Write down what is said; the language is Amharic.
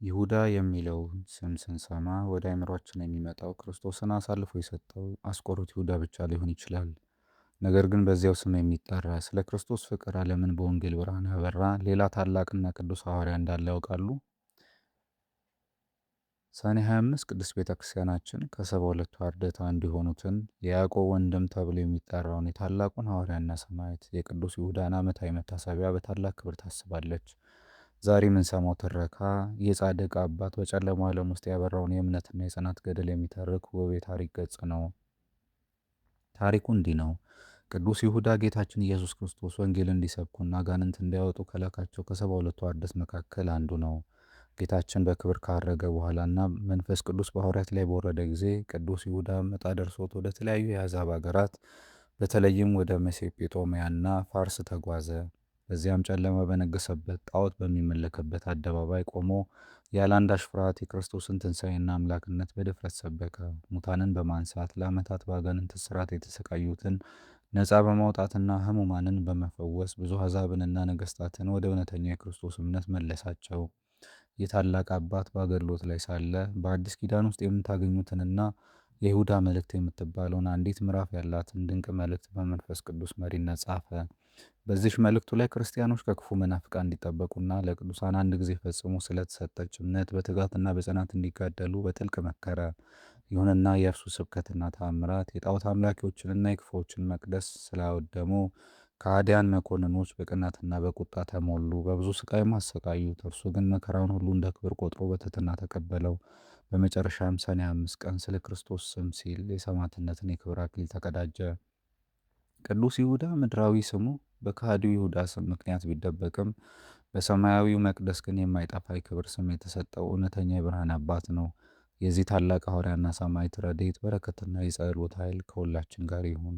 ይሁዳ የሚለው ስም ስንሰማ ወደ አእምሯችን የሚመጣው ክርስቶስን አሳልፎ የሰጠው አስቆሮቱ ይሁዳ ብቻ ሊሆን ይችላል። ነገር ግን በዚያው ስም የሚጠራ ስለ ክርስቶስ ፍቅር ዓለምን በወንጌል ብርሃን ያበራ ሌላ ታላቅና ቅዱስ ሐዋርያ እንዳለ ያውቃሉ? ሰኔ 25 ቅድስት ቤተ ክርስቲያናችን ከሰባ ሁለቱ አርድእት አንዱ የሆኑትን የያዕቆብ ወንድም ተብሎ የሚጠራውን የታላቁን ሐዋርያና ሰማዕት የቅዱስ ይሁዳን ዓመታዊ መታሰቢያ በታላቅ ክብር ታስባለች። ዛሬ የምንሰማው ትረካ የጻድቅ አባት በጨለማው ዓለም ውስጥ ያበራውን የእምነትና የጽናት ገድል የሚተርክ ውብ የታሪክ ገጽ ነው። ታሪኩ እንዲህ ነው። ቅዱስ ይሁዳ ጌታችን ኢየሱስ ክርስቶስ ወንጌል እንዲሰብኩና አጋንንት እንዲያወጡ ከላካቸው ከሰባ ሁለቱ አርድእት መካከል አንዱ ነው። ጌታችን በክብር ካረገ በኋላና መንፈስ ቅዱስ በሐዋርያት ላይ በወረደ ጊዜ ቅዱስ ይሁዳ ዕጣ ደርሶት ወደ ተለያዩ የአሕዛብ አገራት በተለይም ወደ መሴጴጦሚያና ፋርስ ተጓዘ። በዚያም ጨለማ በነገሰበት ጣዖት በሚመለክበት አደባባይ ቆሞ ያለ አንዳች ፍርሃት የክርስቶስን ትንሣኤና አምላክነት በድፍረት ሰበከ። ሙታንን በማንሳት ለዓመታት በአጋንንት እስራት የተሰቃዩትን ነፃ በማውጣትና ሕሙማንን በመፈወስ ብዙ አሕዛብንና ነገሥታትን ወደ እውነተኛ የክርስቶስ እምነት መለሳቸው። ይህ ታላቅ አባት በአገልግሎት ላይ ሳለ በአዲስ ኪዳን ውስጥ የምታገኙትንና የይሁዳ መልእክት የምትባለውን አንዲት ምዕራፍ ያላትን ድንቅ መልእክት በመንፈስ ቅዱስ መሪነት ጻፈ። በዚህ መልእክቱ ላይ ክርስቲያኖች ከክፉ መናፍቃን እንዲጠበቁና ለቅዱሳን አንድ ጊዜ ፈጽሞ ስለተሰጠች እምነት በትጋትና በጽናት እንዲጋደሉ በጥልቅ መከረ። ይሁንና የእርሱ ስብከትና ተአምራት የጣዖት አምላኪዎችንና የክፉዎችን መቅደስ ስላወደሙ ከሃዲያን መኮንኖች በቅናትና በቁጣ ተሞሉ፣ በብዙ ስቃይም አሰቃዩት። እርሱ ግን መከራውን ሁሉ እንደ ክብር ቆጥሮ በትሕትና ተቀበለው። በመጨረሻም ሰኔ 5 ቀን ስለ ክርስቶስ ስም ሲል የሰማዕትነትን የክብር አክሊል ተቀዳጀ። ቅዱስ ይሁዳ ምድራዊ ስሙ በከሃዲው ይሁዳ ስም ምክንያት ቢደበቅም በሰማያዊው መቅደስ ግን የማይጠፋ የክብር ስም የተሰጠው እውነተኛ የብርሃን አባት ነው። የዚህ ታላቅ ሐዋርያና ሰማዕት ረድኤት በረከትና የጸሎት ኃይል ከሁላችን ጋር ይሁን።